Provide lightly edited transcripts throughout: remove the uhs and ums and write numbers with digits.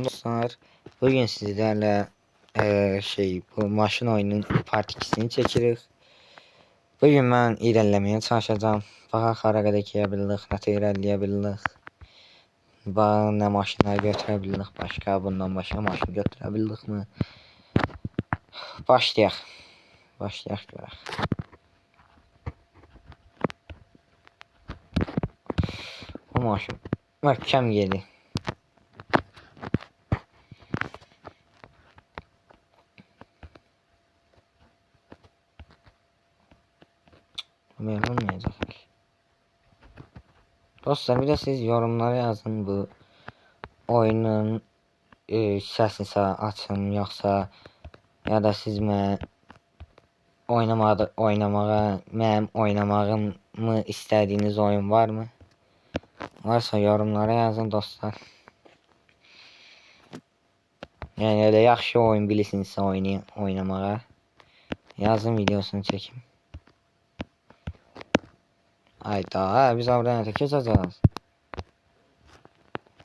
dostlar. Bugün sizlerle bu maşın oyunun part 2'sini çekirik. Bugün ben ilerlemeye çalışacağım. Bakalım hara kadar gidebildik, nasıl ilerleyebildik. Bakalım ne maşınlar götürebildik, başka bundan başka maşın götürebildik mi? Başlayaq. Başlayaq görək. Bu maşın möhkəm gedi. Memnun olmayacaq. Dostlar bir de siz yorumlara yazın bu oyunun səsini açın yoxsa ya da siz mən mənim oynamağımı istədiyiniz oyun var mı? Varsa yorumlara yazın dostlar. Yəni elə yaxşı oyun bilirsinizsə oynamağa yazın, videosunu çəkim. Ayda, biz oradan ötə keçəcəyik.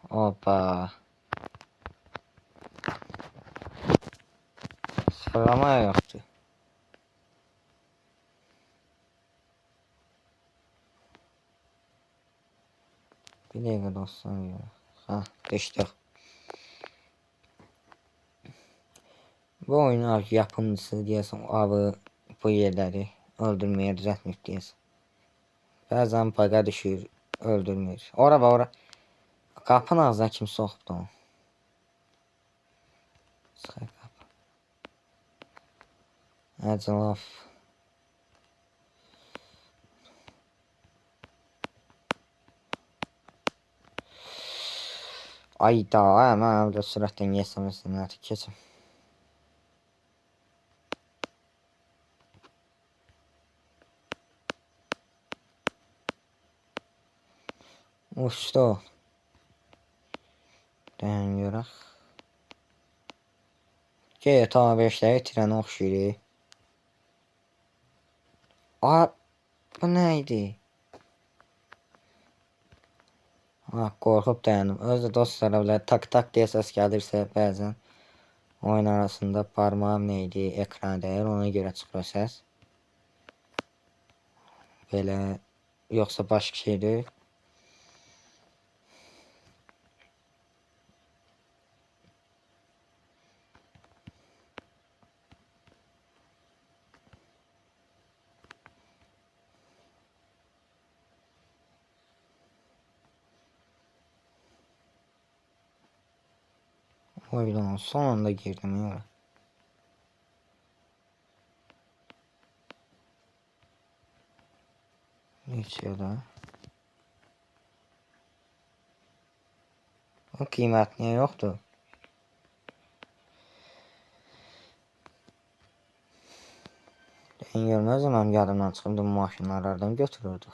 Hoppa. Sıfırlama yoxdur. Bir dəqiqə dostlar. Ha, geçdik. Bu oyunun yapımcısı deyəsən abi bu yerləri öldürməyə düzəltmir deyəsən. Bəzən baga düşür, öldürmür. Ora. Qapının ağzına kim soxubdu onu? Sıxay qapı. Əcəlaf. Ayda, mən də sürətdən yesəməsin, artıq keçim. Uçdu. Dayan görək. GTA 5'ləri trənə oxşuyur. Bu nə idi? Qorxub dayandım. Özü dostlar öyle tak diye ses gelirse bəzən oyun arasında parmağım neydi, ekran değer, ona göre çıxır ses. Belə yoksa başka şeydir. Oyunun sonunda girdim ya. Hiç ya da. O kıymet niye yoktu? Ben görmezdim, hem yadımdan çıxımdı, bu maşınlardan götürürdük.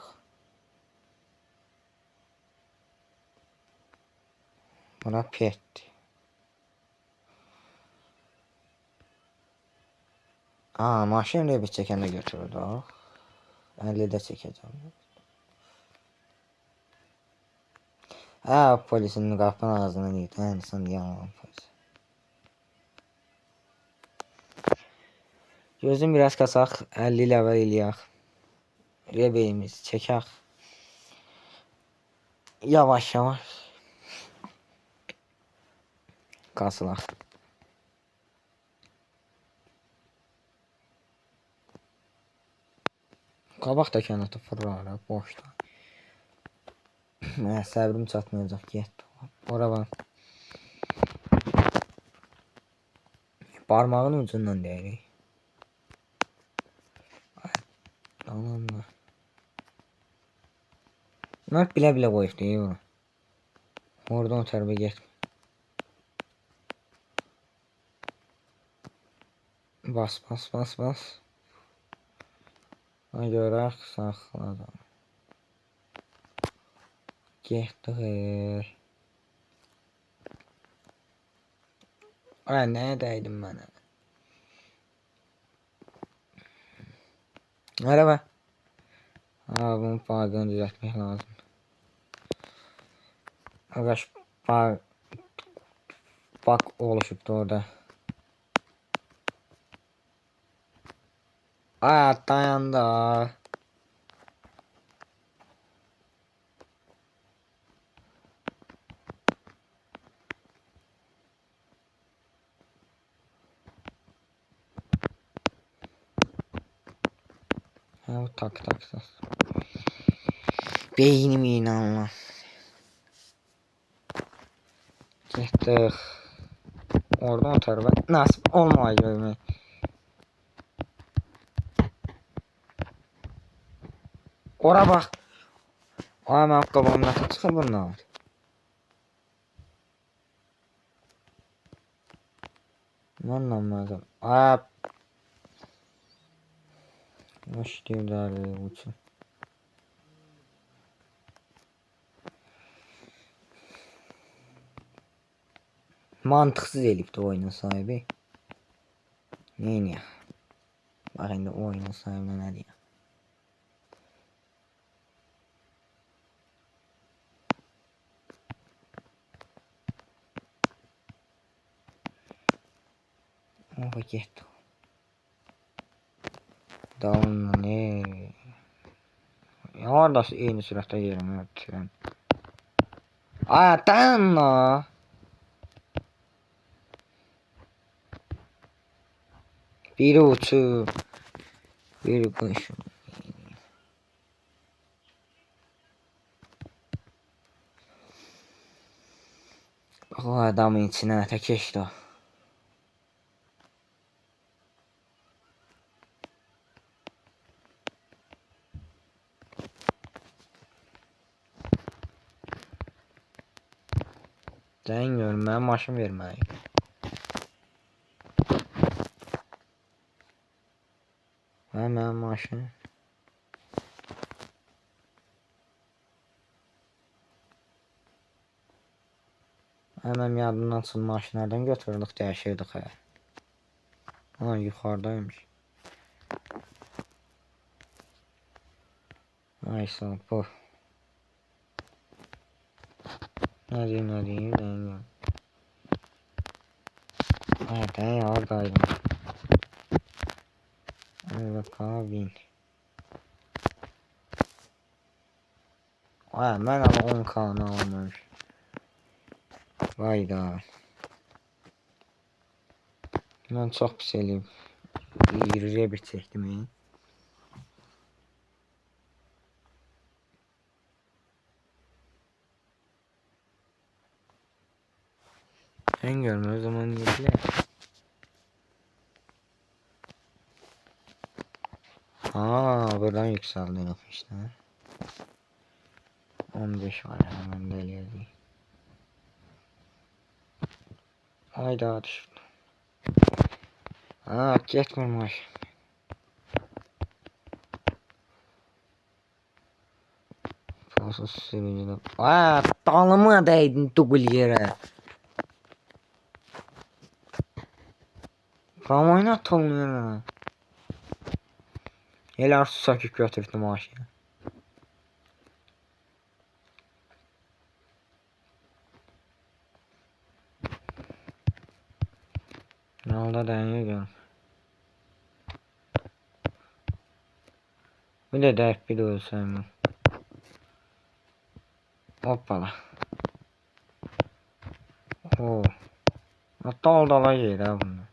Buna petdi. Maşın rebit çəkəndə götürürdük. 50'də çəkəcəm. Polisin qapının ağzına neydi? Sən yalan polis. Gözüm biraz kasaq, 50 level eləyək. Rebeyimiz çəkək. Yavaş. Kasılaq. Qabaq da kənatı fırlar, boşda. Səbrim çatmayacaq, getdi. Ora var. Parmağın ucundan deyirik. Tamamdır. Bunlar bilə qoyub deyir onu. Oradan o tərəfə getmir. Bas. Ona görək, saxladım. Getdik. Nəyə dəydim mənə? Merhaba. Bunun bağını düzeltmek lazım. Arkadaş bak oluşubdu orada. Aa dayandı. Ha tak tak tak. Beynim inanma. Gittik. Oradan o tarafa nasip olmayacak mı? Ora bak. Aa ben kafamdan çıkır bundan. Anlamadım. Aa. Hoş diyorlar uçun. Mantıksız elipti oyunun sahibi. Neyini ya? Bak şimdi oyunun sahibine ne diyor? Oh gitti. Down ne? Ya orada aynı sırada yerime ötüyorum. Aa tamam. Biri uçu. Biri kuş. O adamın içine tek geçti o. Deniyorum ben maşın vermeyi. Hemen maşın. Hemen yadından son maşınlardan götürdük değişirdik ha. Ha yukarıdaymış. Ay sağ bu. Ne diyeyim deniyorum. Evet oradaydım. Evet abi. Ay ben ama 10 kanı almış. Vay da. Ben çok pis eliyim. Yürüye bir çektim. Ben görme o zaman yürüye. Aa buradan yükseldi işte. 15 var hemen deliydi. Hayda düştü. Aa gitmemiş. Prosas sürücüde. Aa dalımı değdin dugul yere. Ramayna tanıyor. Elə söküb götürdü maşını. Ne oldu deniyor gör. Bir de dert bir de ölsem. Hoppala. Oo. Hatta dala yer ha bunu.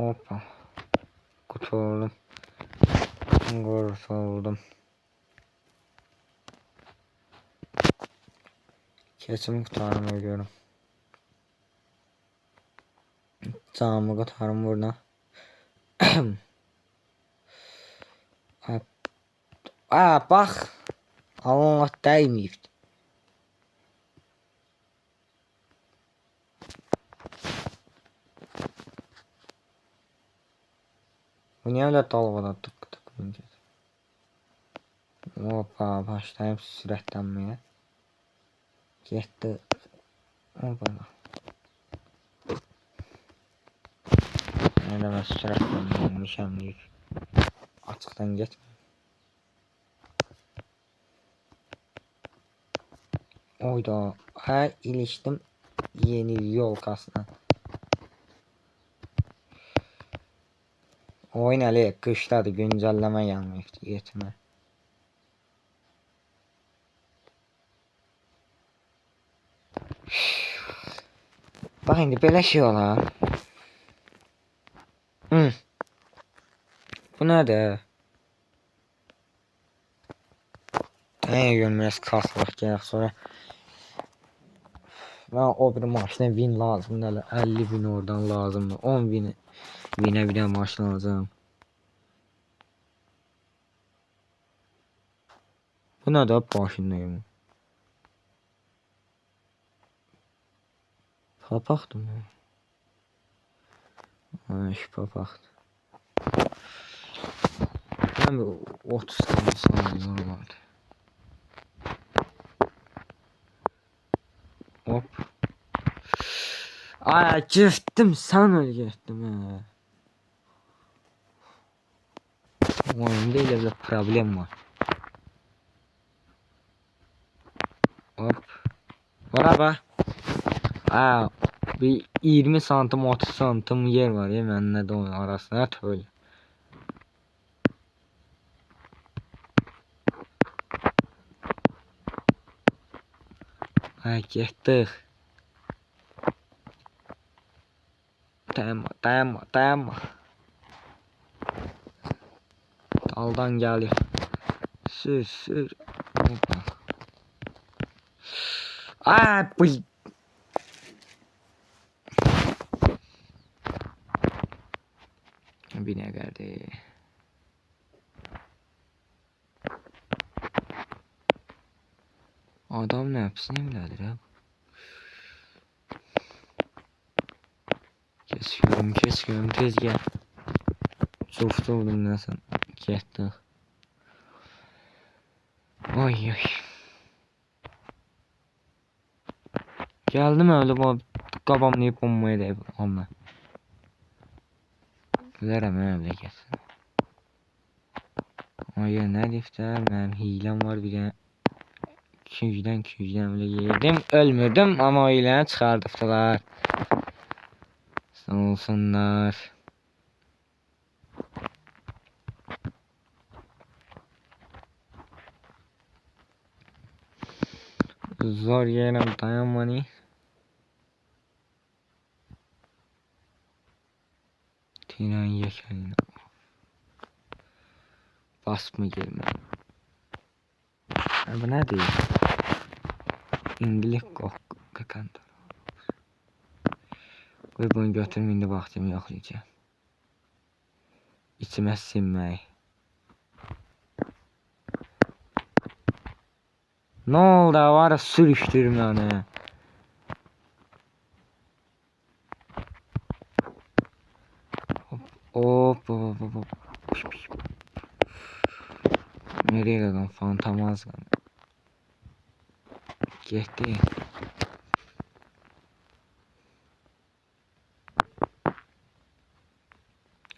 Hoppa. Kurtuldum. Kurtuldum. Kesin kurtarım ediyorum. Canımı kurtarım burada. Aa bak. Allah değmeyip. Bu niye öyle dalgada tık tık ince. Hoppa başlayayım süratlenmeye. Gitti. Hoppa. Ne demek süratlenmeymişim deyip. Açıktan geçme. Oyda. Ha iliştim yeni yolkasına. Oyun hele kışladı güncelleme gelmişti yetme. Bak indi belə şey olar. Bu nədir? Nəyə görməyəs kasılıq gələk sonra. Ben o bir maşına win lazım. Nələ 50 bin oradan lazımdır. 10 bin win'e bir de maşın lazım. Bu nədir başındayım? Papaqdır mı? Ay şu papaqdır. Ben bir 30 saniye normalde. Hop. Ay gittim sen öyle gittim ha. Oyunda ile bir problem var. Hop. Merhaba. Aa, bir 20 santim 30 santim yer var ya benimle de onun arasında öyle. Ha gittik. Tamam. Daldan geliyor. Sür. Hoppa. Aa bu. Bir ne geldi. Adam ne yapsın evladır ya. Kesiyorum tez gel. Çok oldum nasıl gitti. Oy. Geldim öyle bu kabamlayıp bombaya da onunla. Gülerim öyle gelsin. Oy ne difter benim hilem var bir de. Küyden öyle yedim. Ölmürdüm ama öyle çıkardılar. Sağ olsunlar. Zor yerim dayanmani. Tinen yekeline. Basma gelme. Bu ne değil? İngiliz kakandı. Ve bunu götürüm indi vaxtımı yoxlayacağım. İçime sinmək. Ne oldu var sürüştürme onu. Hop. Nereye kadar fantamaz lan. Gitti.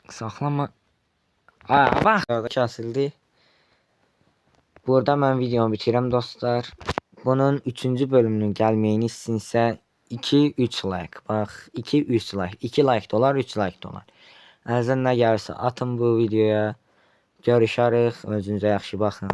Saklama. Aa bak. Orada kesildi. Burada ben videomu bitirəm dostlar. Bunun 3-cü bölümünün gəlməyini istəyinsə 2-3 like. Bax 2-3 like. 2 like dolar, 3 like dolar. Əlinizdən nə gəlirsə atın bu videoya. Görüşərik. Özünüzə yaxşı baxın.